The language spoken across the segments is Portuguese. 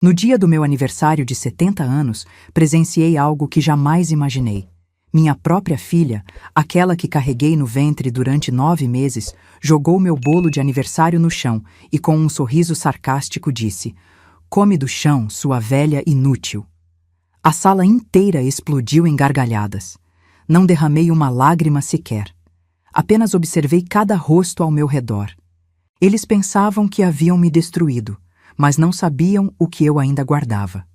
No dia do meu aniversário de 70 anos, presenciei algo que jamais imaginei. Minha própria filha, aquela que carreguei no ventre durante 9 meses, jogou meu bolo de aniversário no chão e com um sorriso sarcástico disse: "Come do chão, sua velha inútil." A sala inteira explodiu em gargalhadas. Não derramei uma lágrima sequer. Apenas observei cada rosto ao meu redor. Eles pensavam que haviam me destruído, mas não sabiam o que eu ainda guardava.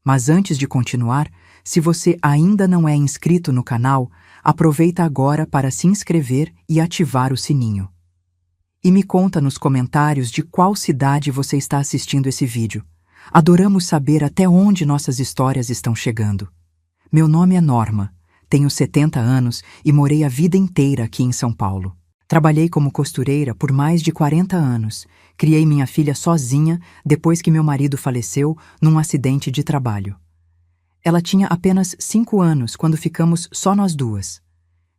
Mas antes de continuar, se você ainda não é inscrito no canal, aproveita agora para se inscrever e ativar o sininho. E me conta nos comentários de qual cidade você está assistindo esse vídeo. Adoramos saber até onde nossas histórias estão chegando. Meu nome é Norma, tenho 70 anos e morei a vida inteira aqui em São Paulo. Trabalhei como costureira por mais de 40 anos. Criei minha filha sozinha depois que meu marido faleceu num acidente de trabalho. Ela tinha apenas 5 anos quando ficamos só nós duas.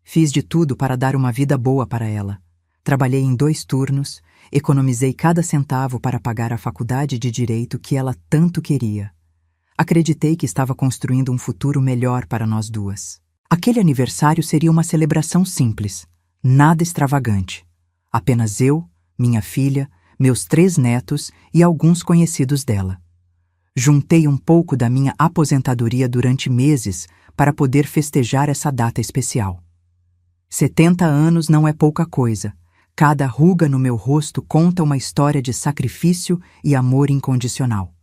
Fiz de tudo para dar uma vida boa para ela. Trabalhei em 2 turnos, economizei cada centavo para pagar a faculdade de Direito que ela tanto queria. Acreditei que estava construindo um futuro melhor para nós duas. Aquele aniversário seria uma celebração simples, nada extravagante. Apenas eu, minha filha, meus 3 netos e alguns conhecidos dela. Juntei um pouco da minha aposentadoria durante meses para poder festejar essa data especial. 70 anos não é pouca coisa. Cada ruga no meu rosto conta uma história de sacrifício e amor incondicional.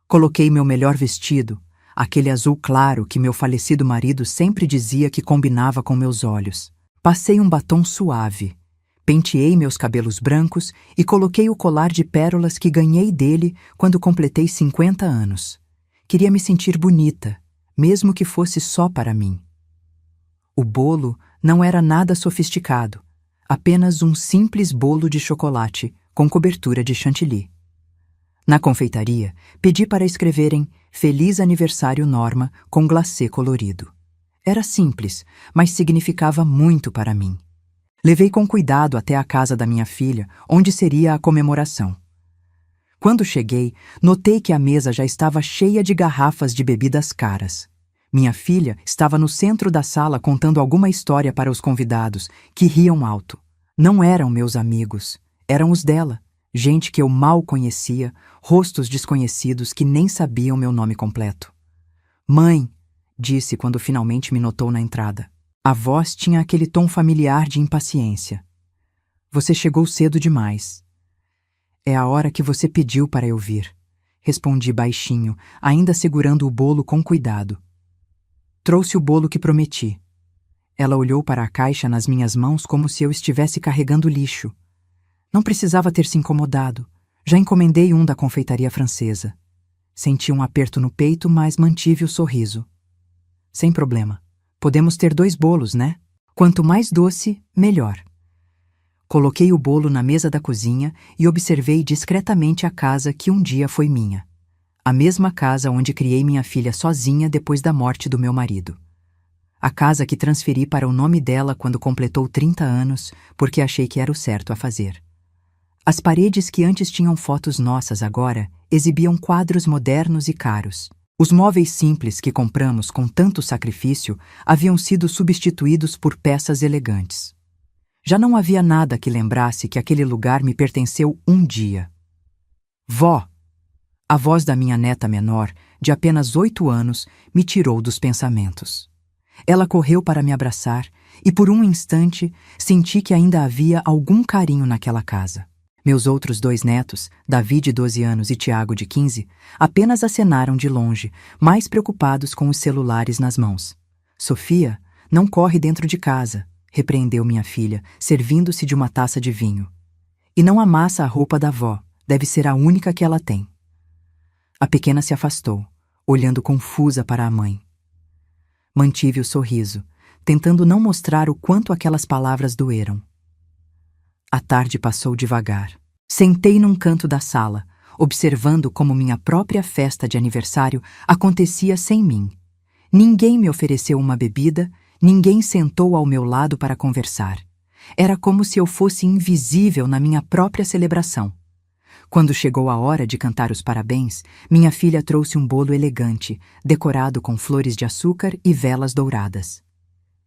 Coloquei meu melhor vestido, aquele azul claro que meu falecido marido sempre dizia que combinava com meus olhos. Passei um batom suave, penteei meus cabelos brancos e coloquei o colar de pérolas que ganhei dele quando completei 50 anos. Queria me sentir bonita, mesmo que fosse só para mim. O bolo não era nada sofisticado, apenas um simples bolo de chocolate com cobertura de chantilly. Na confeitaria, pedi para escreverem "Feliz Aniversário Norma" com glacê colorido. Era simples, mas significava muito para mim. Levei com cuidado até a casa da minha filha, onde seria a comemoração. Quando cheguei, notei que a mesa já estava cheia de garrafas de bebidas caras. Minha filha estava no centro da sala contando alguma história para os convidados, que riam alto. Não eram meus amigos, eram os dela, gente que eu mal conhecia, rostos desconhecidos que nem sabiam meu nome completo. "Mãe", disse quando finalmente me notou na entrada. A voz tinha aquele tom familiar de impaciência. "Você chegou cedo demais." "É a hora que você pediu para eu vir", respondi baixinho, ainda segurando o bolo com cuidado. "Trouxe o bolo que prometi." Ela olhou para a caixa nas minhas mãos como se eu estivesse carregando lixo. Não precisava ter se incomodado. Já encomendei um da confeitaria francesa. Senti um aperto no peito, mas mantive o sorriso. "Sem problema. Podemos ter 2 bolos, né? Quanto mais doce, melhor." Coloquei o bolo na mesa da cozinha e observei discretamente a casa que um dia foi minha. A mesma casa onde criei minha filha sozinha depois da morte do meu marido. A casa que transferi para o nome dela quando completou 30 anos, porque achei que era o certo a fazer. As paredes que antes tinham fotos nossas agora exibiam quadros modernos e caros. Os móveis simples que compramos com tanto sacrifício haviam sido substituídos por peças elegantes. Já não havia nada que lembrasse que aquele lugar me pertenceu um dia. "Vó!" A voz da minha neta menor, de apenas 8 anos, me tirou dos pensamentos. Ela correu para me abraçar e, por um instante, senti que ainda havia algum carinho naquela casa. Meus outros 2 netos, Davi de 12 anos e Tiago de 15, apenas acenaram de longe, mais preocupados com os celulares nas mãos. "Sofia, não corre dentro de casa", repreendeu minha filha, servindo-se de uma taça de vinho. "E não amassa a roupa da avó, deve ser a única que ela tem." A pequena se afastou, olhando confusa para a mãe. Mantive o sorriso, tentando não mostrar o quanto aquelas palavras doeram. A tarde passou devagar. Sentei num canto da sala, observando como minha própria festa de aniversário acontecia sem mim. Ninguém me ofereceu uma bebida, ninguém sentou ao meu lado para conversar. Era como se eu fosse invisível na minha própria celebração. Quando chegou a hora de cantar os parabéns, minha filha trouxe um bolo elegante, decorado com flores de açúcar e velas douradas.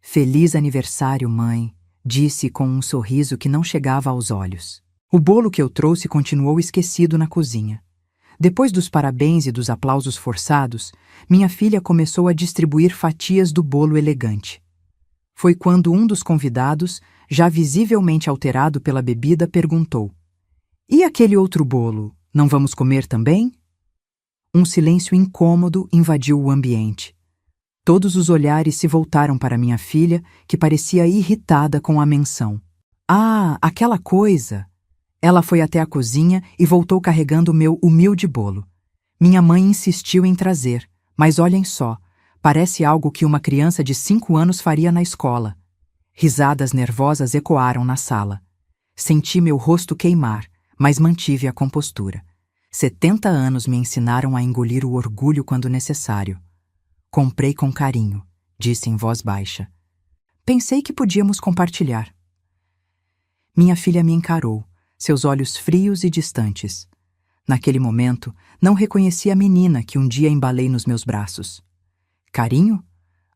"Feliz aniversário, mãe", disse com um sorriso que não chegava aos olhos. O bolo que eu trouxe continuou esquecido na cozinha. Depois dos parabéns e dos aplausos forçados, minha filha começou a distribuir fatias do bolo elegante. Foi quando um dos convidados, já visivelmente alterado pela bebida, perguntou: "E aquele outro bolo, não vamos comer também?" Um silêncio incômodo invadiu o ambiente. Todos os olhares se voltaram para minha filha, que parecia irritada com a menção. "Ah, aquela coisa!" Ela foi até a cozinha e voltou carregando o meu humilde bolo. Minha mãe insistiu em trazer, mas olhem só, parece algo que uma criança de 5 anos faria na escola. Risadas nervosas ecoaram na sala. Senti meu rosto queimar, mas mantive a compostura. 70 anos me ensinaram a engolir o orgulho quando necessário. "Comprei com carinho", disse em voz baixa. "Pensei que podíamos compartilhar." Minha filha me encarou, seus olhos frios e distantes. Naquele momento, não reconheci a menina que um dia embalei nos meus braços. "Carinho?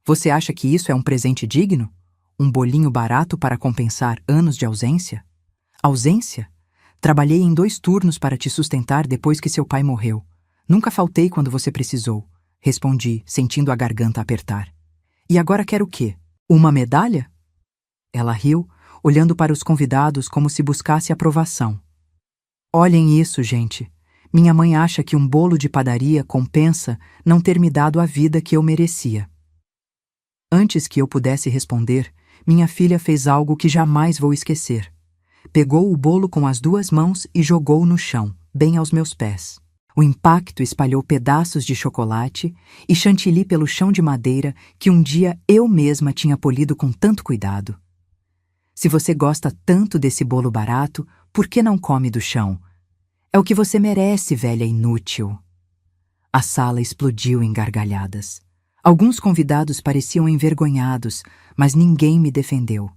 Você acha que isso é um presente digno? Um bolinho barato para compensar anos de ausência?" "Ausência? Trabalhei em 2 turnos para te sustentar depois que seu pai morreu. Nunca faltei quando você precisou", respondi, sentindo a garganta apertar. "E agora quer o quê? Uma medalha?" Ela riu, olhando para os convidados como se buscasse aprovação. "Olhem isso, gente. Minha mãe acha que um bolo de padaria compensa não ter me dado a vida que eu merecia." Antes que eu pudesse responder, minha filha fez algo que jamais vou esquecer. Pegou o bolo com as 2 mãos e jogou no chão, bem aos meus pés. O impacto espalhou pedaços de chocolate e chantilly pelo chão de madeira que um dia eu mesma tinha polido com tanto cuidado. "Se você gosta tanto desse bolo barato, por que não come do chão? É o que você merece, velha inútil." A sala explodiu em gargalhadas. Alguns convidados pareciam envergonhados, mas ninguém me defendeu.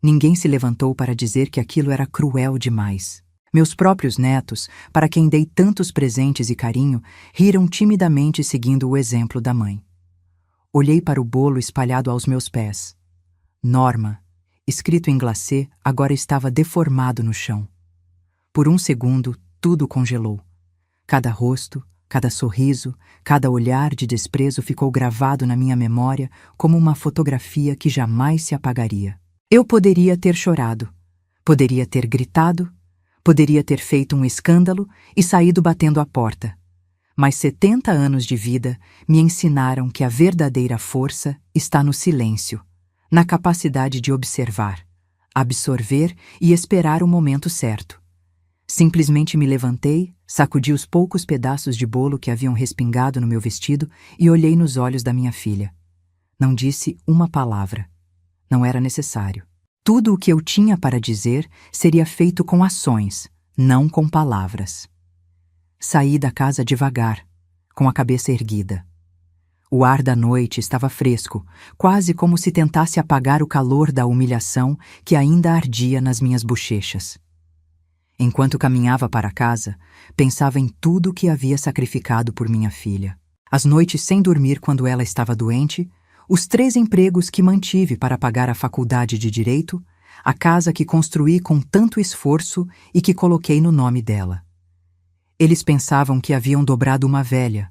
Ninguém se levantou para dizer que aquilo era cruel demais. Meus próprios netos, para quem dei tantos presentes e carinho, riram timidamente seguindo o exemplo da mãe. Olhei para o bolo espalhado aos meus pés. "Norma", escrito em glacê, agora estava deformado no chão. Por um segundo, tudo congelou. Cada rosto, cada sorriso, cada olhar de desprezo ficou gravado na minha memória como uma fotografia que jamais se apagaria. Eu poderia ter chorado, poderia ter gritado, poderia ter feito um escândalo e saído batendo a porta. Mas 70 anos de vida me ensinaram que a verdadeira força está no silêncio, na capacidade de observar, absorver e esperar o momento certo. Simplesmente me levantei, sacudi os poucos pedaços de bolo que haviam respingado no meu vestido e olhei nos olhos da minha filha. Não disse uma palavra. Não era necessário. Tudo o que eu tinha para dizer seria feito com ações, não com palavras. Saí da casa devagar, com a cabeça erguida. O ar da noite estava fresco, quase como se tentasse apagar o calor da humilhação que ainda ardia nas minhas bochechas. Enquanto caminhava para casa, pensava em tudo o que havia sacrificado por minha filha. As noites sem dormir quando ela estava doente, os 3 empregos que mantive para pagar a faculdade de Direito, a casa que construí com tanto esforço e que coloquei no nome dela. Eles pensavam que haviam dobrado uma velha,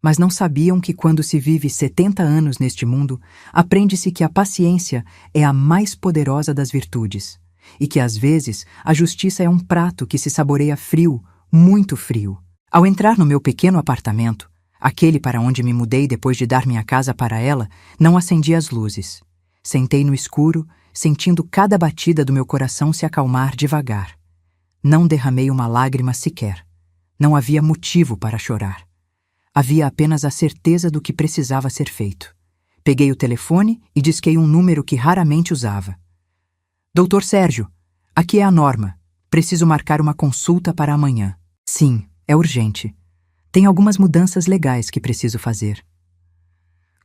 mas não sabiam que quando se vive 70 anos neste mundo, aprende-se que a paciência é a mais poderosa das virtudes, e que às vezes a justiça é um prato que se saboreia frio, muito frio. Ao entrar no meu pequeno apartamento, aquele para onde me mudei depois de dar minha casa para ela, não acendi as luzes. Sentei no escuro, sentindo cada batida do meu coração se acalmar devagar. Não derramei uma lágrima sequer. Não havia motivo para chorar. Havia apenas a certeza do que precisava ser feito. Peguei o telefone e disquei um número que raramente usava. "Doutor Sérgio, aqui é a Norma. Preciso marcar uma consulta para amanhã." "Sim, é urgente. Tem algumas mudanças legais que preciso fazer."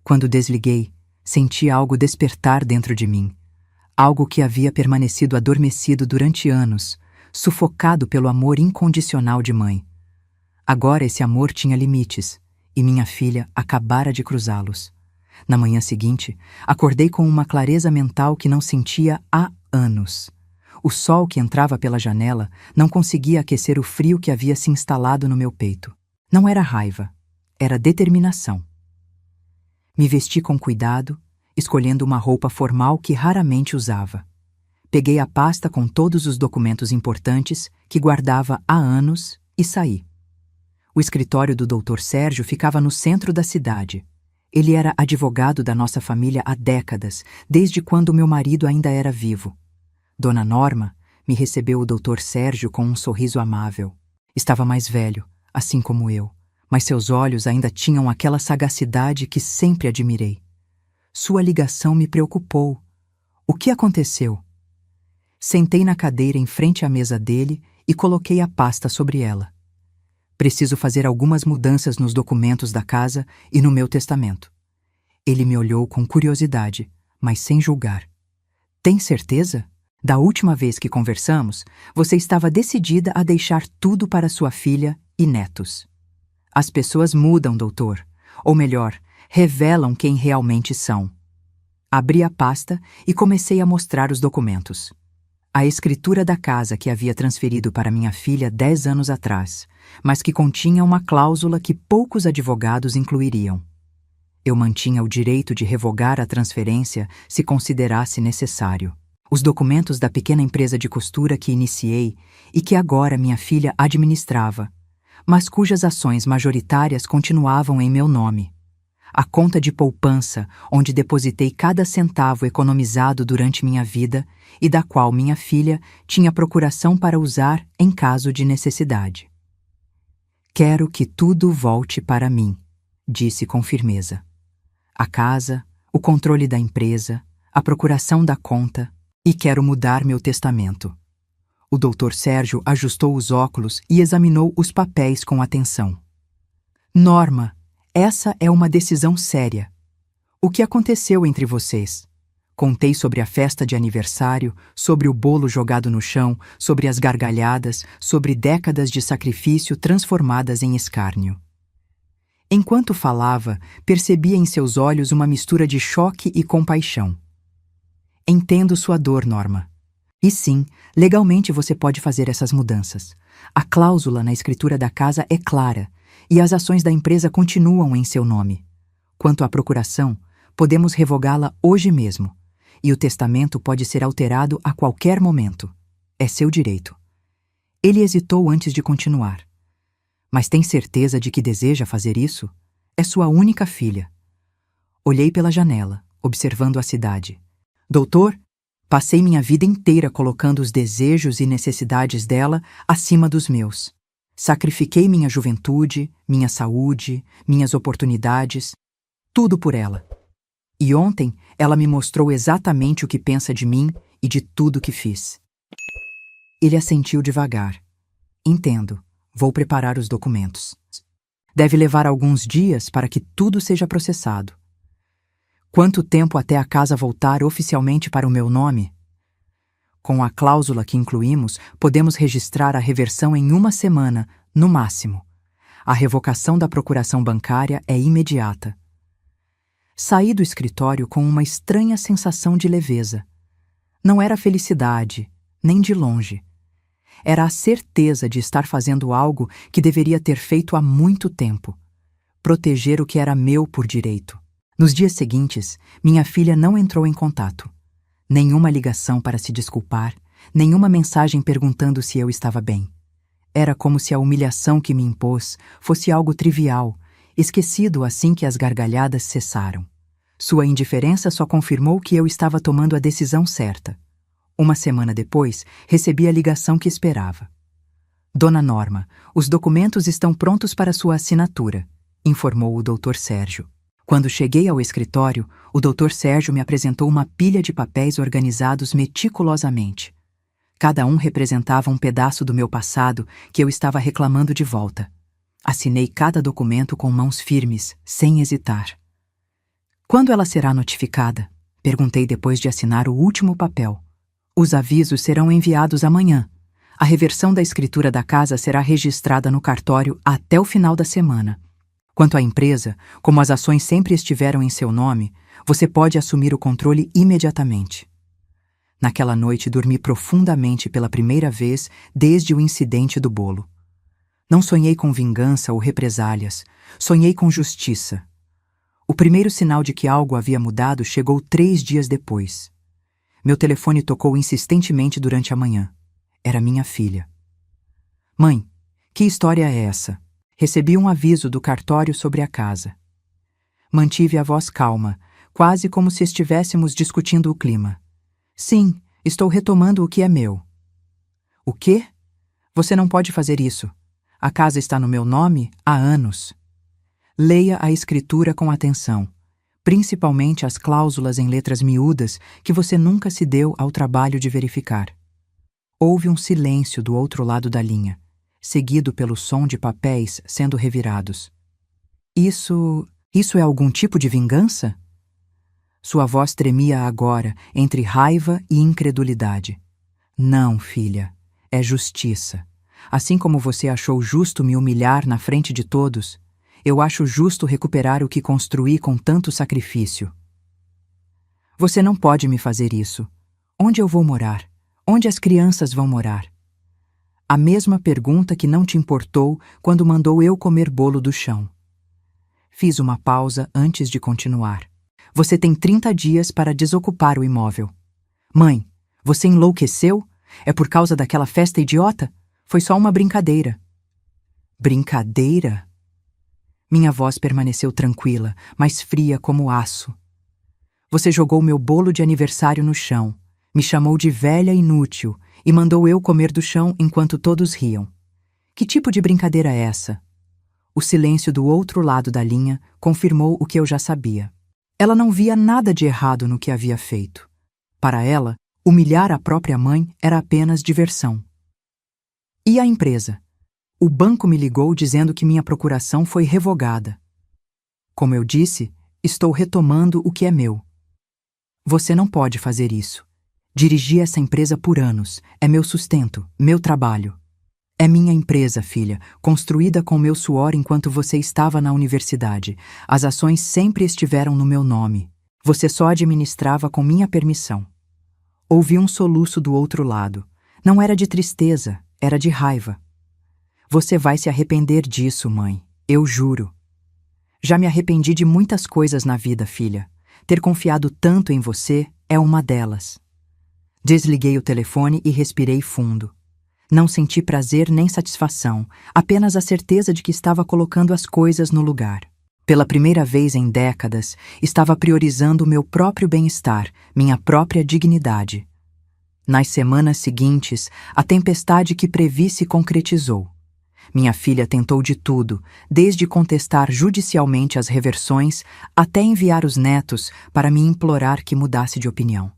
Quando desliguei, senti algo despertar dentro de mim. Algo que havia permanecido adormecido durante anos, sufocado pelo amor incondicional de mãe. Agora esse amor tinha limites, e minha filha acabara de cruzá-los. Na manhã seguinte, acordei com uma clareza mental que não sentia há anos. O sol que entrava pela janela não conseguia aquecer o frio que havia se instalado no meu peito. Não era raiva, era determinação. Me vesti com cuidado, escolhendo uma roupa formal que raramente usava. Peguei a pasta com todos os documentos importantes que guardava há anos e saí. O escritório do Dr. Sérgio ficava no centro da cidade. Ele era advogado da nossa família há décadas, desde quando meu marido ainda era vivo. Dona Norma me recebeu o Dr. Sérgio com um sorriso amável. Estava mais velho, assim como eu, mas seus olhos ainda tinham aquela sagacidade que sempre admirei. Sua ligação me preocupou. O que aconteceu? Sentei na cadeira em frente à mesa dele e coloquei a pasta sobre ela. Preciso fazer algumas mudanças nos documentos da casa e no meu testamento. Ele me olhou com curiosidade, mas sem julgar. Tem certeza? Da última vez que conversamos, você estava decidida a deixar tudo para sua filha e netos. As pessoas mudam, doutor. Ou melhor, revelam quem realmente são. Abri a pasta e comecei a mostrar os documentos. A escritura da casa que havia transferido para minha filha 10 anos atrás, mas que continha uma cláusula que poucos advogados incluiriam. Eu mantinha o direito de revogar a transferência se considerasse necessário. Os documentos da pequena empresa de costura que iniciei e que agora minha filha administrava, mas cujas ações majoritárias continuavam em meu nome. A conta de poupança, onde depositei cada centavo economizado durante minha vida e da qual minha filha tinha procuração para usar em caso de necessidade. Quero que tudo volte para mim, disse com firmeza. A casa, o controle da empresa, a procuração da conta, e quero mudar meu testamento. O Dr. Sérgio ajustou os óculos e examinou os papéis com atenção. Norma, essa é uma decisão séria. O que aconteceu entre vocês? Contei sobre a festa de aniversário, sobre o bolo jogado no chão, sobre as gargalhadas, sobre décadas de sacrifício transformadas em escárnio. Enquanto falava, percebia em seus olhos uma mistura de choque e compaixão. Entendo sua dor, Norma. E sim, legalmente você pode fazer essas mudanças. A cláusula na escritura da casa é clara, e as ações da empresa continuam em seu nome. Quanto à procuração, podemos revogá-la hoje mesmo, e o testamento pode ser alterado a qualquer momento. É seu direito. Ele hesitou antes de continuar. Mas tem certeza de que deseja fazer isso? É sua única filha. Olhei pela janela, observando a cidade. Doutor, passei minha vida inteira colocando os desejos e necessidades dela acima dos meus. Sacrifiquei minha juventude, minha saúde, minhas oportunidades, tudo por ela. E ontem ela me mostrou exatamente o que pensa de mim e de tudo que fiz. Ele assentiu devagar. Entendo, vou preparar os documentos. Deve levar alguns dias para que tudo seja processado. Quanto tempo até a casa voltar oficialmente para o meu nome? Com a cláusula que incluímos, podemos registrar a reversão em 1 semana, no máximo. A revocação da procuração bancária é imediata. Saí do escritório com uma estranha sensação de leveza. Não era felicidade, nem de longe. Era a certeza de estar fazendo algo que deveria ter feito há muito tempo. Proteger o que era meu por direito. Nos dias seguintes, minha filha não entrou em contato. Nenhuma ligação para se desculpar, nenhuma mensagem perguntando se eu estava bem. Era como se a humilhação que me impôs fosse algo trivial, esquecido assim que as gargalhadas cessaram. Sua indiferença só confirmou que eu estava tomando a decisão certa. 1 semana depois, recebi a ligação que esperava. Dona Norma, os documentos estão prontos para sua assinatura, informou o Dr. Sérgio. Quando cheguei ao escritório, o Dr. Sérgio me apresentou uma pilha de papéis organizados meticulosamente. Cada um representava um pedaço do meu passado que eu estava reclamando de volta. Assinei cada documento com mãos firmes, sem hesitar. Quando ela será notificada? Perguntei depois de assinar o último papel. Os avisos serão enviados amanhã. A reversão da escritura da casa será registrada no cartório até o final da semana. Quanto à empresa, como as ações sempre estiveram em seu nome, você pode assumir o controle imediatamente. Naquela noite dormi profundamente pela primeira vez desde o incidente do bolo. Não sonhei com vingança ou represálias, sonhei com justiça. O primeiro sinal de que algo havia mudado chegou 3 dias depois. Meu telefone tocou insistentemente durante a manhã. Era minha filha. Mãe, que história é essa? Recebi um aviso do cartório sobre a casa. Mantive a voz calma, quase como se estivéssemos discutindo o clima. Sim, estou retomando o que é meu. O quê? Você não pode fazer isso. A casa está no meu nome há anos. Leia a escritura com atenção, principalmente as cláusulas em letras miúdas que você nunca se deu ao trabalho de verificar. Houve um silêncio do outro lado da linha, seguido pelo som de papéis sendo revirados. Isso é algum tipo de vingança? Sua voz tremia agora, entre raiva e incredulidade. Não, filha, é justiça. Assim como você achou justo me humilhar na frente de todos, eu acho justo recuperar o que construí com tanto sacrifício. Você não pode me fazer isso. Onde eu vou morar? Onde as crianças vão morar? A mesma pergunta que não te importou quando mandou eu comer bolo do chão. Fiz uma pausa antes de continuar. Você tem 30 dias para desocupar o imóvel. Mãe, você enlouqueceu? É por causa daquela festa idiota? Foi só uma brincadeira. Brincadeira? Minha voz permaneceu tranquila, mas fria como aço. Você jogou meu bolo de aniversário no chão, me chamou de velha inútil e mandou eu comer do chão enquanto todos riam. Que tipo de brincadeira é essa? O silêncio do outro lado da linha confirmou o que eu já sabia. Ela não via nada de errado no que havia feito. Para ela, humilhar a própria mãe era apenas diversão. E a empresa? O banco me ligou dizendo que minha procuração foi revogada. Como eu disse, estou retomando o que é meu. Você não pode fazer isso. Dirigi essa empresa por anos. É meu sustento, meu trabalho. É minha empresa, filha, construída com meu suor enquanto você estava na universidade. As ações sempre estiveram no meu nome. Você só administrava com minha permissão. Ouvi um soluço do outro lado. Não era de tristeza, era de raiva. Você vai se arrepender disso, mãe. Eu juro. Já me arrependi de muitas coisas na vida, filha. Ter confiado tanto em você é uma delas. Desliguei o telefone e respirei fundo. Não senti prazer nem satisfação, apenas a certeza de que estava colocando as coisas no lugar. Pela primeira vez em décadas, estava priorizando o meu próprio bem-estar, minha própria dignidade. Nas semanas seguintes, a tempestade que previ se concretizou. Minha filha tentou de tudo, desde contestar judicialmente as reversões até enviar os netos para me implorar que mudasse de opinião.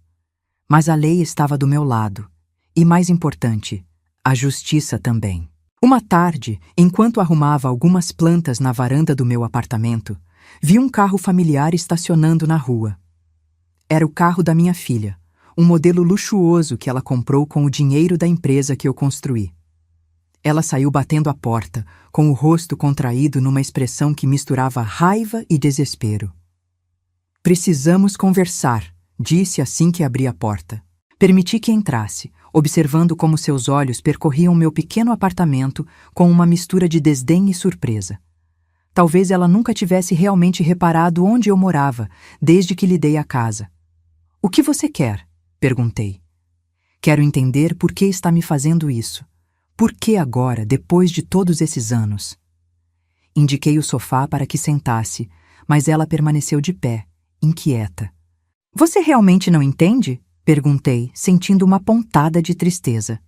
Mas a lei estava do meu lado. E, mais importante, a justiça também. Uma tarde, enquanto arrumava algumas plantas na varanda do meu apartamento, vi um carro familiar estacionando na rua. Era o carro da minha filha, um modelo luxuoso que ela comprou com o dinheiro da empresa que eu construí. Ela saiu batendo a porta, com o rosto contraído numa expressão que misturava raiva e desespero. Precisamos conversar, disse assim que abri a porta. Permiti que entrasse, observando como seus olhos percorriam meu pequeno apartamento com uma mistura de desdém e surpresa. Talvez ela nunca tivesse realmente reparado onde eu morava, desde que lhe dei a casa. O que você quer? Perguntei. Quero entender por que está me fazendo isso. Por que agora, depois de todos esses anos? Indiquei o sofá para que sentasse, mas ela permaneceu de pé, inquieta. Você realmente não entende? Perguntei, sentindo uma pontada de tristeza.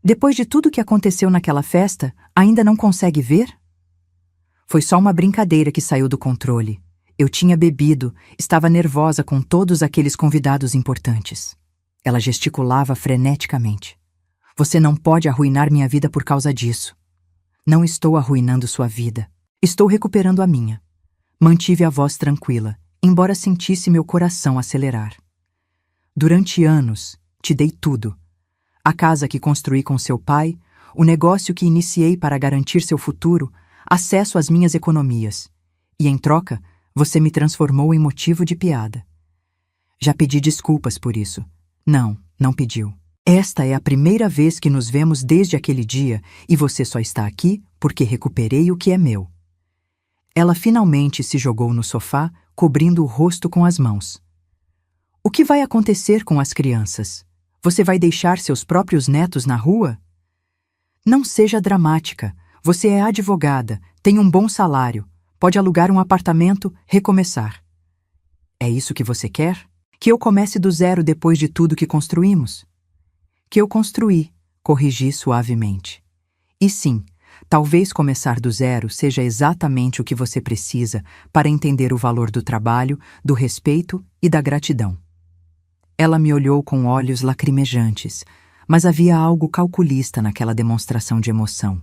Depois de tudo que aconteceu naquela festa, ainda não consegue ver? Foi só uma brincadeira que saiu do controle. Eu tinha bebido, estava nervosa com todos aqueles convidados importantes. Ela gesticulava freneticamente. Você não pode arruinar minha vida por causa disso. Não estou arruinando sua vida. Estou recuperando a minha. Mantive a voz tranquila, embora sentisse meu coração acelerar. Durante anos, te dei tudo. A casa que construí com seu pai, o negócio que iniciei para garantir seu futuro, acesso às minhas economias. E, em troca, você me transformou em motivo de piada. Já pedi desculpas por isso. Não, não pediu. Esta é a primeira vez que nos vemos desde aquele dia e você só está aqui porque recuperei o que é meu. Ela finalmente se jogou no sofá, cobrindo o rosto com as mãos. O que vai acontecer com as crianças? Você vai deixar seus próprios netos na rua? Não seja dramática. Você é advogada, tem um bom salário, pode alugar um apartamento, recomeçar. É isso que você quer? Que eu comece do zero depois de tudo que construímos? Que eu construí, corrigi suavemente. E sim, talvez começar do zero seja exatamente o que você precisa para entender o valor do trabalho, do respeito e da gratidão. Ela me olhou com olhos lacrimejantes, mas havia algo calculista naquela demonstração de emoção.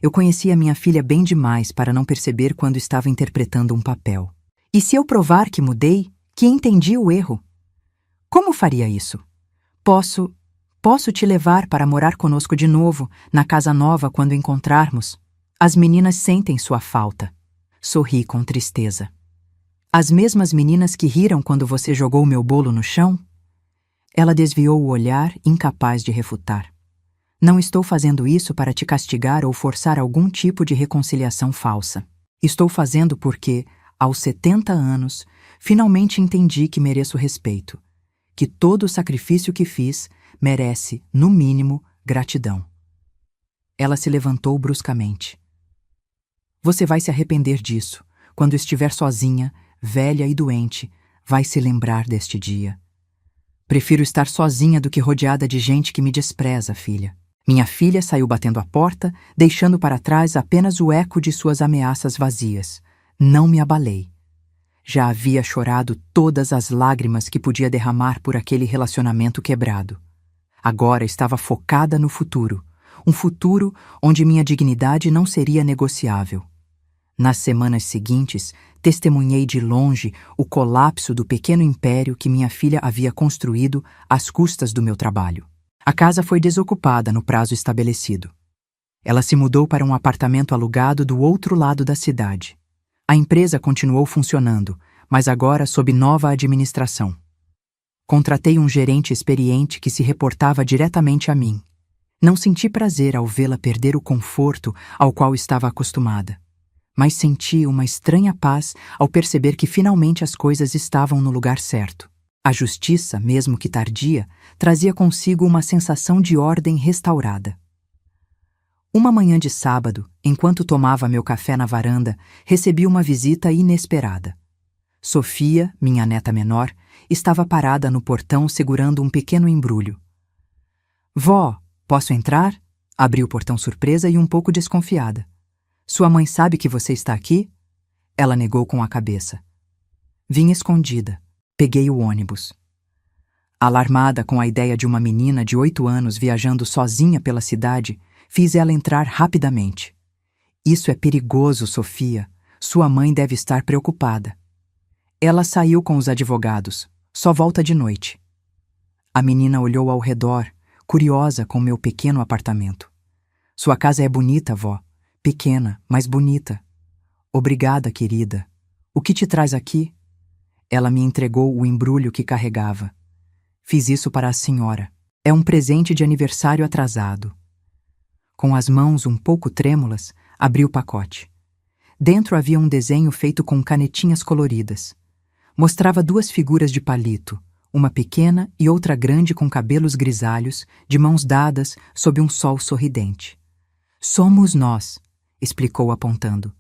Eu conhecia minha filha bem demais para não perceber quando estava interpretando um papel. E se eu provar que mudei, que entendi o erro? Como faria isso? Posso te levar para morar conosco de novo, na casa nova quando encontrarmos. As meninas sentem sua falta. Sorri com tristeza. As mesmas meninas que riram quando você jogou meu bolo no chão? Ela desviou o olhar, incapaz de refutar. Não estou fazendo isso para te castigar ou forçar algum tipo de reconciliação falsa. Estou fazendo porque, aos 70 anos, finalmente entendi que mereço respeito, que todo o sacrifício que fiz merece, no mínimo, gratidão. Ela se levantou bruscamente. Você vai se arrepender disso. Quando estiver sozinha, velha e doente, vai se lembrar deste dia. Prefiro estar sozinha do que rodeada de gente que me despreza, filha. Minha filha saiu batendo a porta, deixando para trás apenas o eco de suas ameaças vazias. Não me abalei. Já havia chorado todas as lágrimas que podia derramar por aquele relacionamento quebrado. Agora estava focada no futuro, um futuro onde minha dignidade não seria negociável. Nas semanas seguintes, testemunhei de longe o colapso do pequeno império que minha filha havia construído às custas do meu trabalho. A casa foi desocupada no prazo estabelecido. Ela se mudou para um apartamento alugado do outro lado da cidade. A empresa continuou funcionando, mas agora sob nova administração. Contratei um gerente experiente que se reportava diretamente a mim. Não senti prazer ao vê-la perder o conforto ao qual estava acostumada, mas senti uma estranha paz ao perceber que finalmente as coisas estavam no lugar certo. A justiça, mesmo que tardia, trazia consigo uma sensação de ordem restaurada. Uma manhã de sábado, enquanto tomava meu café na varanda, recebi uma visita inesperada. Sofia, minha neta menor, estava parada no portão segurando um pequeno embrulho. Vó, posso entrar? Abri o portão surpresa e um pouco desconfiada. Sua mãe sabe que você está aqui? Ela negou com a cabeça. Vim escondida. Peguei o ônibus. Alarmada com a ideia de uma menina de 8 anos viajando sozinha pela cidade, fiz ela entrar rapidamente. Isso é perigoso, Sofia. Sua mãe deve estar preocupada. Ela saiu com os advogados. Só volta de noite. A menina olhou ao redor, curiosa com meu pequeno apartamento. Sua casa é bonita, vó. Pequena, mas bonita. Obrigada, querida. O que te traz aqui? Ela me entregou o embrulho que carregava. Fiz isso para a senhora. É um presente de aniversário atrasado. Com as mãos um pouco trêmulas, abri o pacote. Dentro havia um desenho feito com canetinhas coloridas. Mostrava 2 figuras de palito, uma pequena e outra grande com cabelos grisalhos, de mãos dadas sob um sol sorridente. Somos nós, explicou apontando.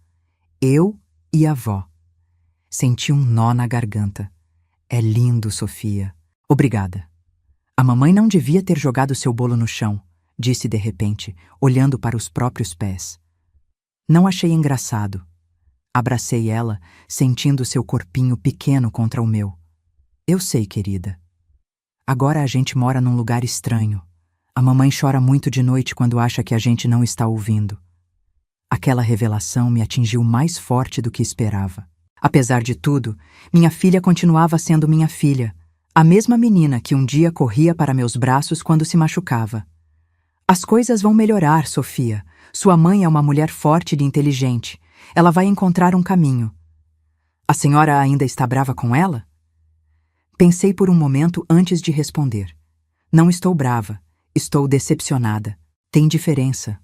Eu e a avó. Senti um nó na garganta. É lindo, Sofia. Obrigada. A mamãe não devia ter jogado seu bolo no chão, disse de repente, olhando para os próprios pés. Não achei engraçado. Abracei ela, sentindo seu corpinho pequeno contra o meu. Eu sei, querida. Agora a gente mora num lugar estranho. A mamãe chora muito de noite quando acha que a gente não está ouvindo. Aquela revelação me atingiu mais forte do que esperava. Apesar de tudo, minha filha continuava sendo minha filha, A mesma menina que um dia corria para meus braços quando se machucava. As coisas vão melhorar, Sofia. Sua mãe é uma mulher forte e inteligente. Ela vai encontrar um caminho. A senhora ainda está brava com ela? Pensei por um momento antes de responder. Não estou brava. Estou decepcionada. Tem diferença.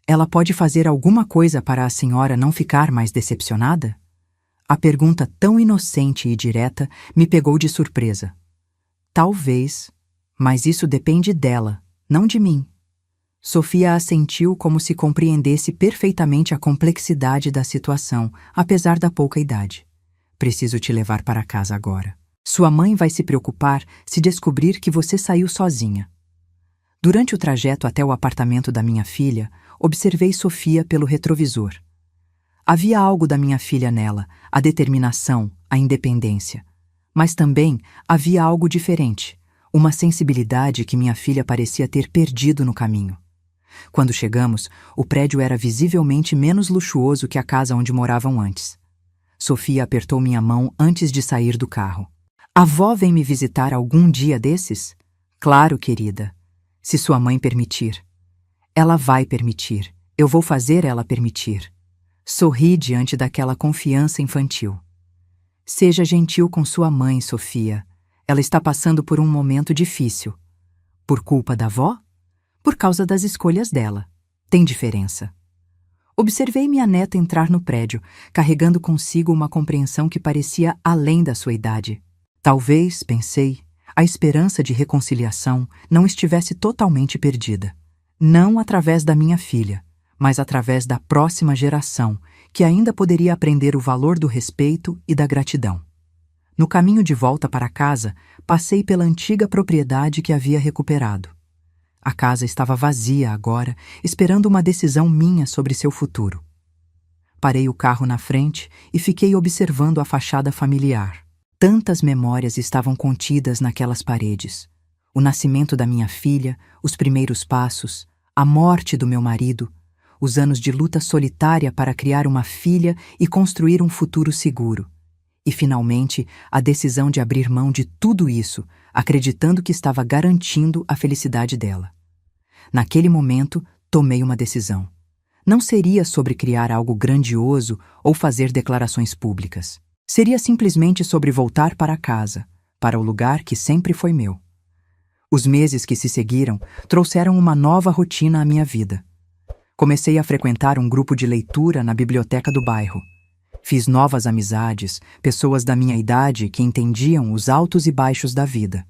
Ela pode fazer alguma coisa para a senhora não ficar mais decepcionada? A pergunta tão inocente e direta me pegou de surpresa. Talvez, mas isso depende dela, não de mim. Sofia assentiu como se compreendesse perfeitamente a complexidade da situação, apesar da pouca idade. Preciso te levar para casa agora. Sua mãe vai se preocupar se descobrir que você saiu sozinha. Durante o trajeto até o apartamento da minha filha, observei Sofia pelo retrovisor. Havia algo da minha filha nela, a determinação, a independência. Mas também havia algo diferente, uma sensibilidade que minha filha parecia ter perdido no caminho. Quando chegamos, o prédio era visivelmente menos luxuoso que a casa onde moravam antes. Sofia apertou minha mão antes de sair do carro. A avó vem me visitar algum dia desses? Claro, querida. Se sua mãe permitir. Ela vai permitir. Eu vou fazer ela permitir. Sorri diante daquela confiança infantil. Seja gentil com sua mãe, Sofia. Ela está passando por um momento difícil. Por culpa da avó? Por causa das escolhas dela. Tem diferença. Observei minha neta entrar no prédio, carregando consigo uma compreensão que parecia além da sua idade. Talvez, pensei, a esperança de reconciliação não estivesse totalmente perdida. Não através da minha filha, mas através da próxima geração, que ainda poderia aprender o valor do respeito e da gratidão. No caminho de volta para casa, passei pela antiga propriedade que havia recuperado. A casa estava vazia agora, esperando uma decisão minha sobre seu futuro. Parei o carro na frente e fiquei observando a fachada familiar. Tantas memórias estavam contidas naquelas paredes. O nascimento da minha filha, os primeiros passos, a morte do meu marido, os anos de luta solitária para criar uma filha e construir um futuro seguro. E, finalmente, a decisão de abrir mão de tudo isso, acreditando que estava garantindo a felicidade dela. Naquele momento, tomei uma decisão. Não seria sobre criar algo grandioso ou fazer declarações públicas. Seria simplesmente sobre voltar para casa, para o lugar que sempre foi meu. Os meses que se seguiram trouxeram uma nova rotina à minha vida. Comecei a frequentar um grupo de leitura na biblioteca do bairro. Fiz novas amizades, pessoas da minha idade que entendiam os altos e baixos da vida.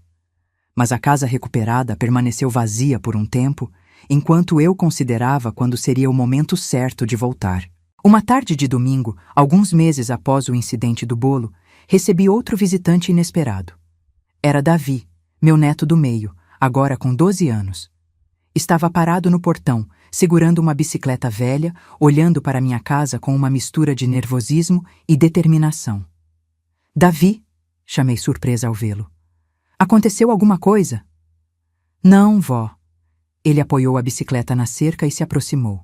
Mas a casa recuperada permaneceu vazia por um tempo, enquanto eu considerava quando seria o momento certo de voltar. Uma tarde de domingo, alguns meses após o incidente do bolo, recebi outro visitante inesperado. Era Davi, meu neto do meio, agora com 12 anos. Estava parado no portão, segurando uma bicicleta velha, olhando para minha casa com uma mistura de nervosismo e determinação. Davi, chamei surpresa ao vê-lo. Aconteceu alguma coisa? Não, vó. Ele apoiou a bicicleta na cerca e se aproximou.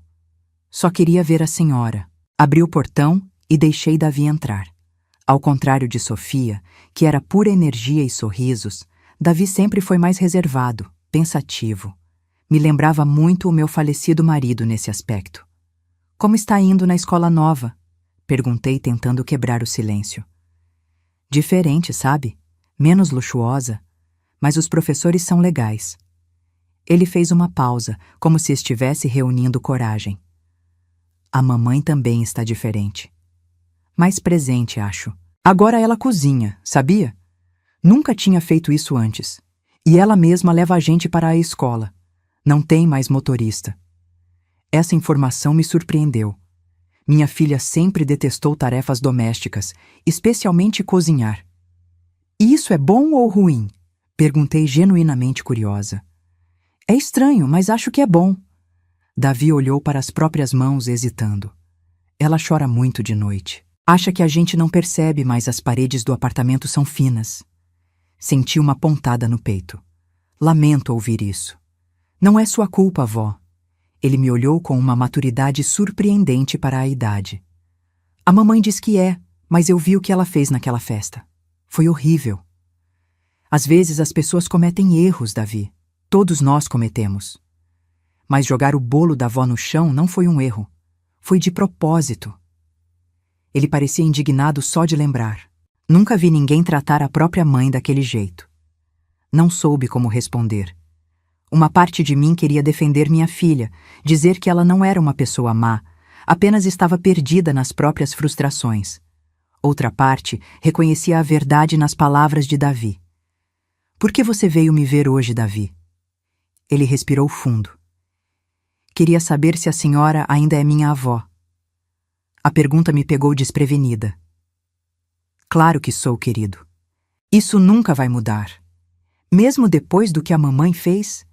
Só queria ver a senhora. Abri o portão e deixei Davi entrar. Ao contrário de Sofia, que era pura energia e sorrisos, Davi sempre foi mais reservado, pensativo. Me lembrava muito o meu falecido marido nesse aspecto. Como está indo na escola nova? Perguntei, tentando quebrar o silêncio. Diferente, sabe? Menos luxuosa, mas os professores são legais. Ele fez uma pausa, como se estivesse reunindo coragem. A mamãe também está diferente. Mais presente, acho. Agora ela cozinha, sabia? Nunca tinha feito isso antes. E ela mesma leva a gente para a escola. Não tem mais motorista. Essa informação me surpreendeu. Minha filha sempre detestou tarefas domésticas, especialmente cozinhar. E isso é bom ou ruim? Perguntei genuinamente curiosa. É estranho, mas acho que é bom. Davi olhou para as próprias mãos, hesitando. Ela chora muito de noite. Acha que a gente não percebe, mas as paredes do apartamento são finas. Senti uma pontada no peito. Lamento ouvir isso. Não é sua culpa, vó. Ele me olhou com uma maturidade surpreendente para a idade. A mamãe diz que é, mas eu vi o que ela fez naquela festa. Foi horrível. Às vezes as pessoas cometem erros, Davi. Todos nós cometemos. Mas jogar o bolo da avó no chão não foi um erro. Foi de propósito. Ele parecia indignado só de lembrar. Nunca vi ninguém tratar a própria mãe daquele jeito. Não soube como responder. Uma parte de mim queria defender minha filha, dizer que ela não era uma pessoa má, apenas estava perdida nas próprias frustrações. Outra parte reconhecia a verdade nas palavras de Davi. Por que você veio me ver hoje, Davi? Ele respirou fundo. Queria saber se a senhora ainda é minha avó. A pergunta me pegou desprevenida. Claro que sou, querido. Isso nunca vai mudar. Mesmo depois do que a mamãe fez?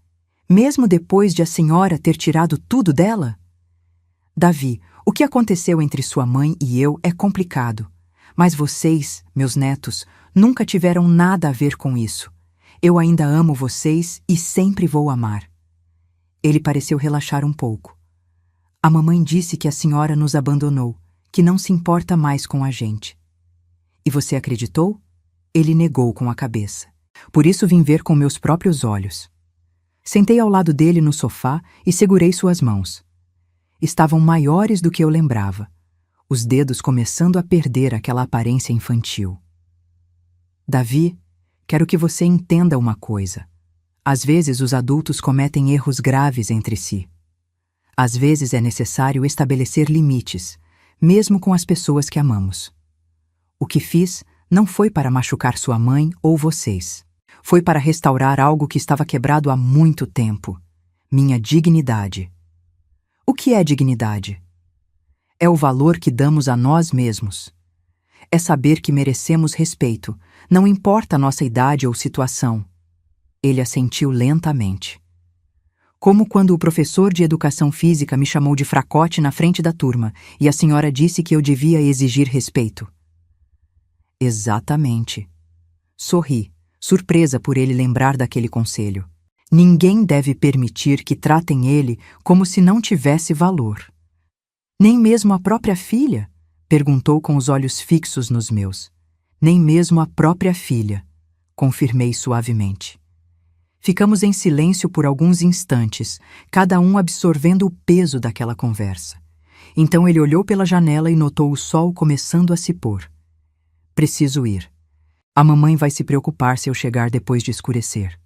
Mesmo depois de a senhora ter tirado tudo dela? Davi, o que aconteceu entre sua mãe e eu é complicado. Mas vocês, meus netos, nunca tiveram nada a ver com isso. Eu ainda amo vocês e sempre vou amar. Ele pareceu relaxar um pouco. A mamãe disse que a senhora nos abandonou, que não se importa mais com a gente. E você acreditou? Ele negou com a cabeça. Por isso vim ver com meus próprios olhos. Sentei ao lado dele no sofá e segurei suas mãos. Estavam maiores do que eu lembrava, os dedos começando a perder aquela aparência infantil. Davi, quero que você entenda uma coisa. Às vezes os adultos cometem erros graves entre si. Às vezes é necessário estabelecer limites, mesmo com as pessoas que amamos. O que fiz não foi para machucar sua mãe ou vocês. Foi para restaurar algo que estava quebrado há muito tempo. Minha dignidade. O que é dignidade? É o valor que damos a nós mesmos. É saber que merecemos respeito, não importa a nossa idade ou situação. Ele assentiu lentamente. Como quando o professor de educação física me chamou de fracote na frente da turma e a senhora disse que eu devia exigir respeito. Exatamente. Sorri, surpresa por ele lembrar daquele conselho. Ninguém deve permitir que tratem ele como se não tivesse valor. Nem mesmo a própria filha? Perguntou com os olhos fixos nos meus. Nem mesmo a própria filha, confirmei suavemente. Ficamos em silêncio por alguns instantes, cada um absorvendo o peso daquela conversa. Então ele olhou pela janela e notou o sol começando a se pôr. Preciso ir. A mamãe vai se preocupar se eu chegar depois de escurecer.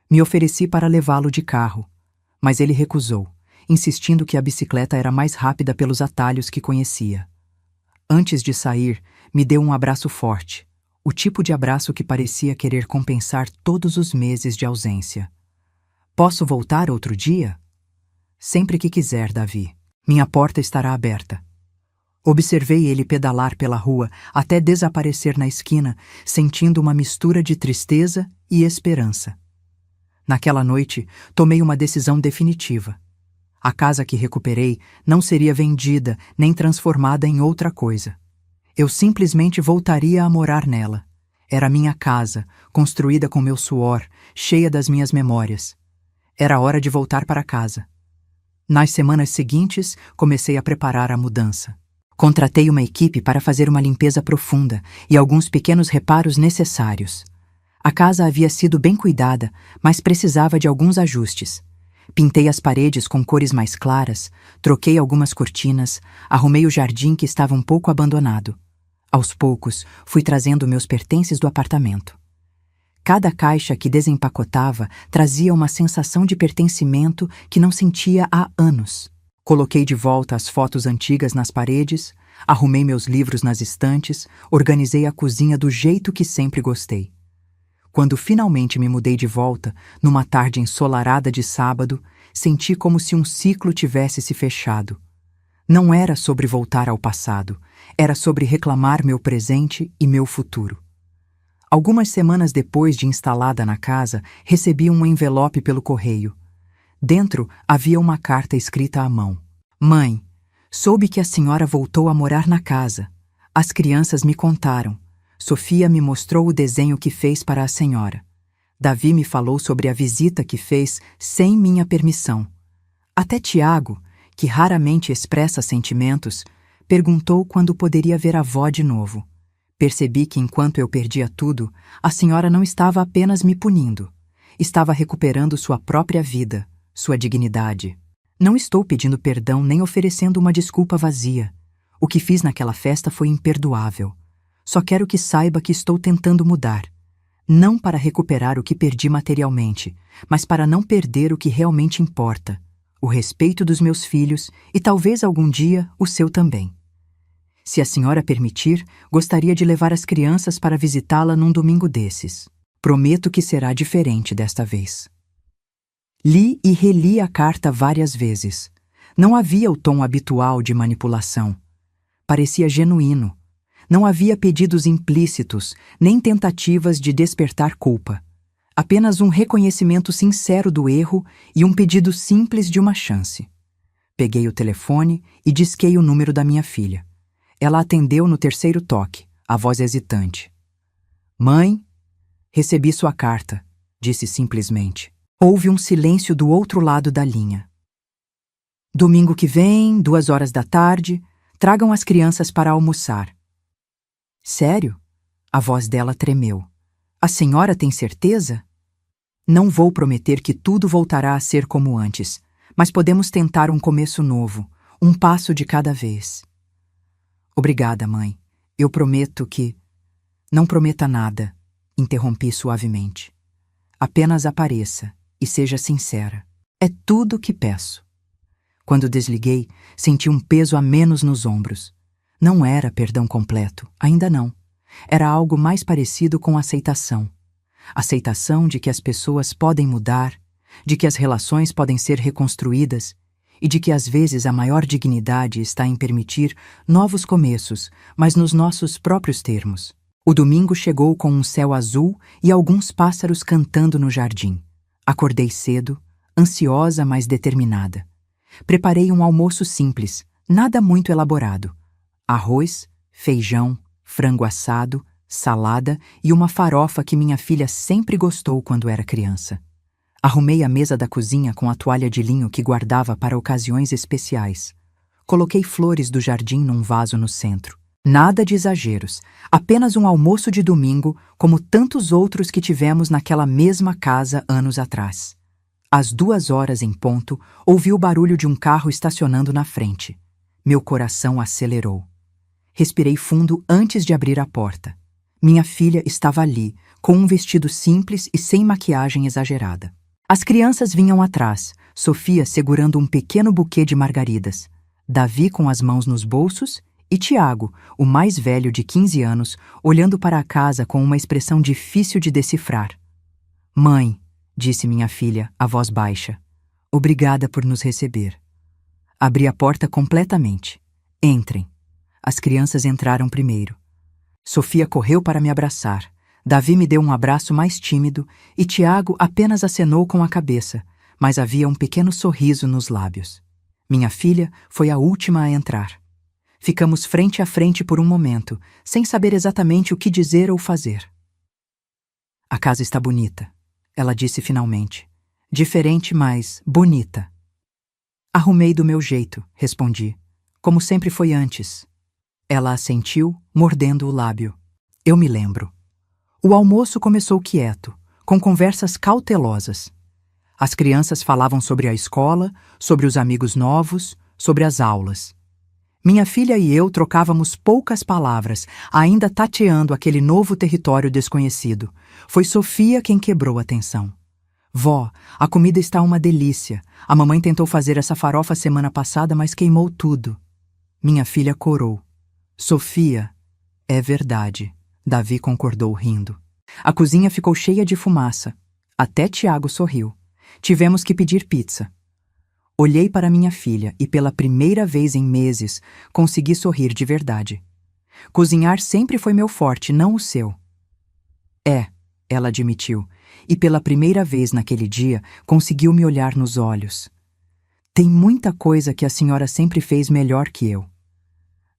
Me ofereci para levá-lo de carro, mas ele recusou, insistindo que a bicicleta era mais rápida pelos atalhos que conhecia. Antes de sair, me deu um abraço forte, o tipo de abraço que parecia querer compensar todos os meses de ausência. Posso voltar outro dia? Sempre que quiser, Davi. Minha porta estará aberta. Observei ele pedalar pela rua até desaparecer na esquina, sentindo uma mistura de tristeza e esperança. Naquela noite, tomei uma decisão definitiva. A casa que recuperei não seria vendida nem transformada em outra coisa. Eu simplesmente voltaria a morar nela. Era minha casa, construída com meu suor, cheia das minhas memórias. Era hora de voltar para casa. Nas semanas seguintes, comecei a preparar a mudança. Contratei uma equipe para fazer uma limpeza profunda e alguns pequenos reparos necessários. A casa havia sido bem cuidada, mas precisava de alguns ajustes. Pintei as paredes com cores mais claras, troquei algumas cortinas, arrumei o jardim que estava um pouco abandonado. Aos poucos, fui trazendo meus pertences do apartamento. Cada caixa que desempacotava trazia uma sensação de pertencimento que não sentia há anos. Coloquei de volta as fotos antigas nas paredes, arrumei meus livros nas estantes, organizei a cozinha do jeito que sempre gostei. Quando finalmente me mudei de volta, numa tarde ensolarada de sábado, senti como se um ciclo tivesse se fechado. Não era sobre voltar ao passado, era sobre reclamar meu presente e meu futuro. Algumas semanas depois de instalada na casa, recebi um envelope pelo correio. Dentro havia uma carta escrita à mão. Mãe, soube que a senhora voltou a morar na casa. As crianças me contaram. Sofia me mostrou o desenho que fez para a senhora. Davi me falou sobre a visita que fez sem minha permissão. Até Tiago, que raramente expressa sentimentos, perguntou quando poderia ver a avó de novo. Percebi que enquanto eu perdia tudo, a senhora não estava apenas me punindo. Estava recuperando sua própria vida, sua dignidade. Não estou pedindo perdão nem oferecendo uma desculpa vazia. O que fiz naquela festa foi imperdoável. Só quero que saiba que estou tentando mudar. Não para recuperar o que perdi materialmente, mas para não perder o que realmente importa: o respeito dos meus filhos e talvez algum dia o seu também. Se a senhora permitir, gostaria de levar as crianças para visitá-la num domingo desses. Prometo que será diferente desta vez. Li e reli a carta várias vezes. Não havia o tom habitual de manipulação. Parecia genuíno. Não havia pedidos implícitos, nem tentativas de despertar culpa. Apenas um reconhecimento sincero do erro e um pedido simples de uma chance. Peguei o telefone e disquei o número da minha filha. Ela atendeu no terceiro toque, a voz hesitante. Mãe, recebi sua carta, disse simplesmente. Houve um silêncio do outro lado da linha. Domingo que vem, 14h, tragam as crianças para almoçar. Sério? A voz dela tremeu. A senhora tem certeza? Não vou prometer que tudo voltará a ser como antes, mas podemos tentar um começo novo, um passo de cada vez. Obrigada, mãe. Eu prometo que... Não prometa nada, interrompi suavemente. Apenas apareça e seja sincera. É tudo o que peço. Quando desliguei, senti um peso a menos nos ombros. Não era perdão completo, ainda não. Era algo mais parecido com aceitação. Aceitação de que as pessoas podem mudar, de que as relações podem ser reconstruídas e de que às vezes a maior dignidade está em permitir novos começos, mas nos nossos próprios termos. O domingo chegou com um céu azul e alguns pássaros cantando no jardim. Acordei cedo, ansiosa, mas determinada. Preparei um almoço simples, nada muito elaborado. Arroz, feijão, frango assado, salada e uma farofa que minha filha sempre gostou quando era criança. Arrumei a mesa da cozinha com a toalha de linho que guardava para ocasiões especiais. Coloquei flores do jardim num vaso no centro. Nada de exageros, apenas um almoço de domingo, como tantos outros que tivemos naquela mesma casa anos atrás. Às 2h em ponto, ouvi o barulho de um carro estacionando na frente. Meu coração acelerou. Respirei fundo antes de abrir a porta. Minha filha estava ali, com um vestido simples e sem maquiagem exagerada. As crianças vinham atrás, Sofia segurando um pequeno buquê de margaridas, Davi com as mãos nos bolsos e Tiago, o mais velho de 15 anos, olhando para a casa com uma expressão difícil de decifrar. Mãe, disse minha filha, a voz baixa, obrigada por nos receber. Abri a porta completamente. Entrem. As crianças entraram primeiro. Sofia correu para me abraçar. Davi me deu um abraço mais tímido e Tiago apenas acenou com a cabeça, mas havia um pequeno sorriso nos lábios. Minha filha foi a última a entrar. Ficamos frente a frente por um momento, sem saber exatamente o que dizer ou fazer. A casa está bonita, ela disse finalmente. Diferente, mas bonita. Arrumei do meu jeito, respondi, como sempre foi antes. Ela assentiu, mordendo o lábio. Eu me lembro. O almoço começou quieto, com conversas cautelosas. As crianças falavam sobre a escola, sobre os amigos novos, sobre as aulas. Minha filha e eu trocávamos poucas palavras, ainda tateando aquele novo território desconhecido. Foi Sofia quem quebrou a tensão. Vó, a comida está uma delícia. A mamãe tentou fazer essa farofa semana passada, mas queimou tudo. Minha filha corou. Sofia, é verdade. Davi concordou rindo. A cozinha ficou cheia de fumaça. Até Tiago sorriu. Tivemos que pedir pizza. Olhei para minha filha e pela primeira vez em meses consegui sorrir de verdade. Cozinhar sempre foi meu forte, não o seu. É, ela admitiu, e pela primeira vez naquele dia conseguiu me olhar nos olhos. Tem muita coisa que a senhora sempre fez melhor que eu.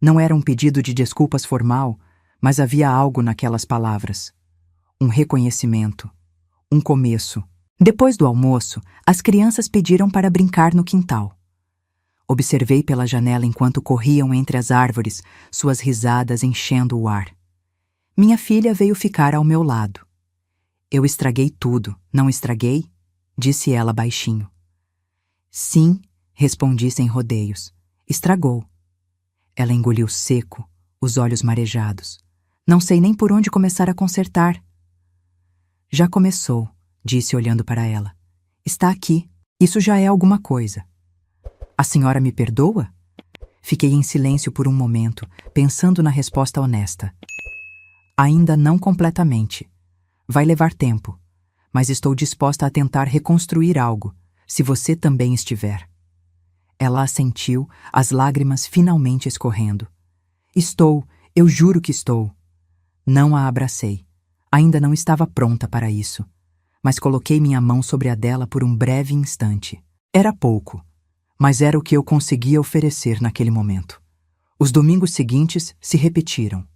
Não era um pedido de desculpas formal, mas havia algo naquelas palavras. Um reconhecimento. Um começo. Depois do almoço, as crianças pediram para brincar no quintal. Observei pela janela enquanto corriam entre as árvores, suas risadas enchendo o ar. Minha filha veio ficar ao meu lado. Eu estraguei tudo, não estraguei? Disse ela baixinho. Sim, respondi sem rodeios. Estragou. Ela engoliu seco, os olhos marejados. Não sei nem por onde começar a consertar. Já começou, disse olhando para ela. Está aqui. Isso já é alguma coisa. A senhora me perdoa? Fiquei em silêncio por um momento, pensando na resposta honesta. Ainda não completamente. Vai levar tempo, mas estou disposta a tentar reconstruir algo, se você também estiver. Ela assentiu, as lágrimas finalmente escorrendo. Estou, eu juro que estou. Não a abracei. Ainda não estava pronta para isso, mas coloquei minha mão sobre a dela por um breve instante. Era pouco, mas era o que eu conseguia oferecer naquele momento. Os domingos seguintes se repetiram.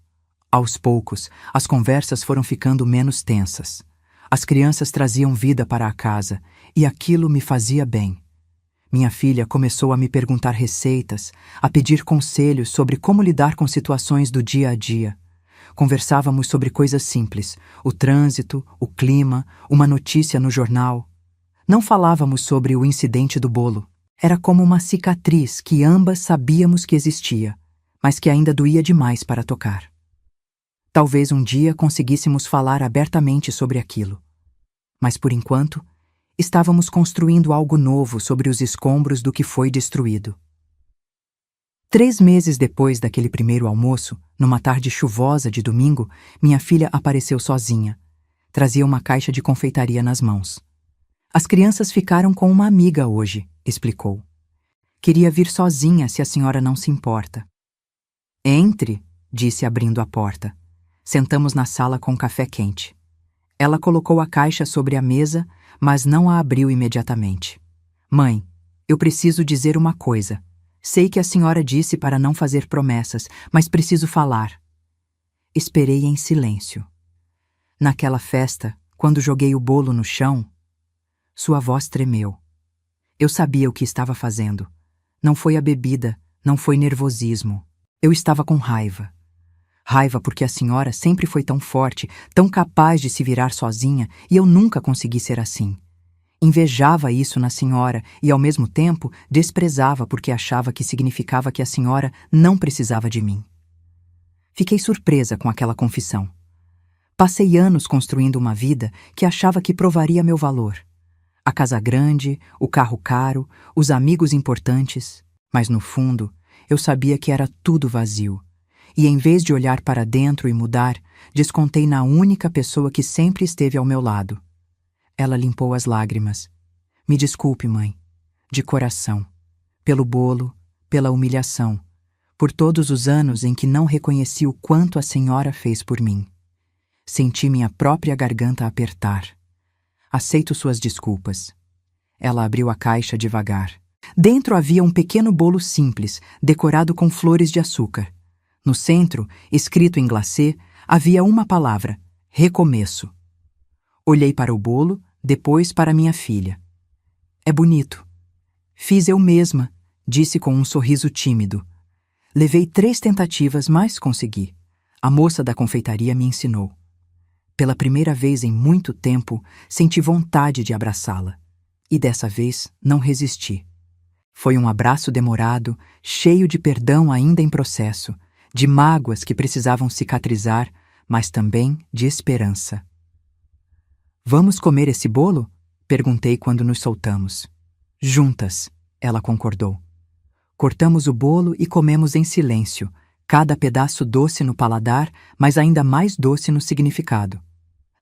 Aos poucos, as conversas foram ficando menos tensas. As crianças traziam vida para a casa, e aquilo me fazia bem. Minha filha começou a me perguntar receitas, a pedir conselhos sobre como lidar com situações do dia a dia. Conversávamos sobre coisas simples, o trânsito, o clima, uma notícia no jornal. Não falávamos sobre o incidente do bolo. Era como uma cicatriz que ambas sabíamos que existia, mas que ainda doía demais para tocar. Talvez um dia conseguíssemos falar abertamente sobre aquilo. Mas, por enquanto, estávamos construindo algo novo sobre os escombros do que foi destruído. 3 meses depois daquele primeiro almoço, numa tarde chuvosa de domingo, minha filha apareceu sozinha. Trazia uma caixa de confeitaria nas mãos. As crianças ficaram com uma amiga hoje, explicou. Queria vir sozinha se a senhora não se importa. Entre, disse abrindo a porta. Sentamos na sala com café quente. Ela colocou a caixa sobre a mesa, mas não a abriu imediatamente. Mãe, eu preciso dizer uma coisa. Sei que a senhora disse para não fazer promessas, mas preciso falar. Esperei em silêncio. Naquela festa, quando joguei o bolo no chão, sua voz tremeu. Eu sabia o que estava fazendo. Não foi a bebida, não foi nervosismo. Eu estava com raiva. Raiva porque a senhora sempre foi tão forte, tão capaz de se virar sozinha, e eu nunca consegui ser assim. Invejava isso na senhora e, ao mesmo tempo, desprezava porque achava que significava que a senhora não precisava de mim. Fiquei surpresa com aquela confissão. Passei anos construindo uma vida que achava que provaria meu valor. A casa grande, o carro caro, os amigos importantes, mas no fundo, eu sabia que era tudo vazio. E em vez de olhar para dentro e mudar, descontei na única pessoa que sempre esteve ao meu lado. Ela limpou as lágrimas. Me desculpe, mãe. De coração. Pelo bolo, pela humilhação. Por todos os anos em que não reconheci o quanto a senhora fez por mim. Senti minha própria garganta apertar. Aceito suas desculpas. Ela abriu a caixa devagar. Dentro havia um pequeno bolo simples, decorado com flores de açúcar. No centro, escrito em glacê, havia uma palavra: recomeço. Olhei para o bolo, depois para minha filha. É bonito. Fiz eu mesma, disse com um sorriso tímido. Levei 3 tentativas, mas consegui. A moça da confeitaria me ensinou. Pela primeira vez em muito tempo, senti vontade de abraçá-la. E dessa vez não resisti. Foi um abraço demorado, cheio de perdão ainda em processo, de mágoas que precisavam cicatrizar, mas também de esperança. Vamos comer esse bolo? Perguntei quando nos soltamos. Juntas, ela concordou. Cortamos o bolo e comemos em silêncio, cada pedaço doce no paladar, mas ainda mais doce no significado.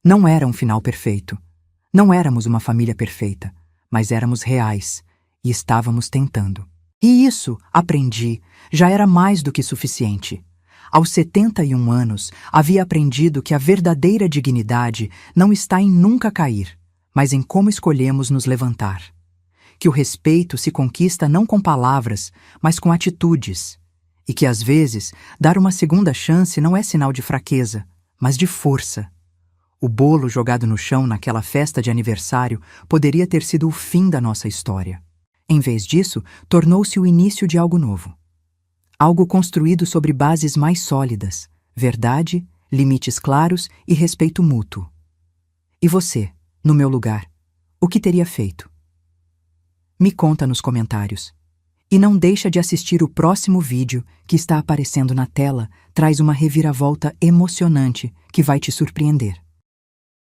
Não era um final perfeito. Não éramos uma família perfeita, mas éramos reais, e estávamos tentando. E isso, aprendi, já era mais do que suficiente. Aos 71 anos, havia aprendido que a verdadeira dignidade não está em nunca cair, mas em como escolhemos nos levantar. Que o respeito se conquista não com palavras, mas com atitudes. E que, às vezes, dar uma segunda chance não é sinal de fraqueza, mas de força. O bolo jogado no chão naquela festa de aniversário poderia ter sido o fim da nossa história. Em vez disso, tornou-se o início de algo novo. Algo construído sobre bases mais sólidas: verdade, limites claros e respeito mútuo. E você, no meu lugar, o que teria feito? Me conta nos comentários. E não deixa de assistir o próximo vídeo que está aparecendo na tela, traz uma reviravolta emocionante que vai te surpreender.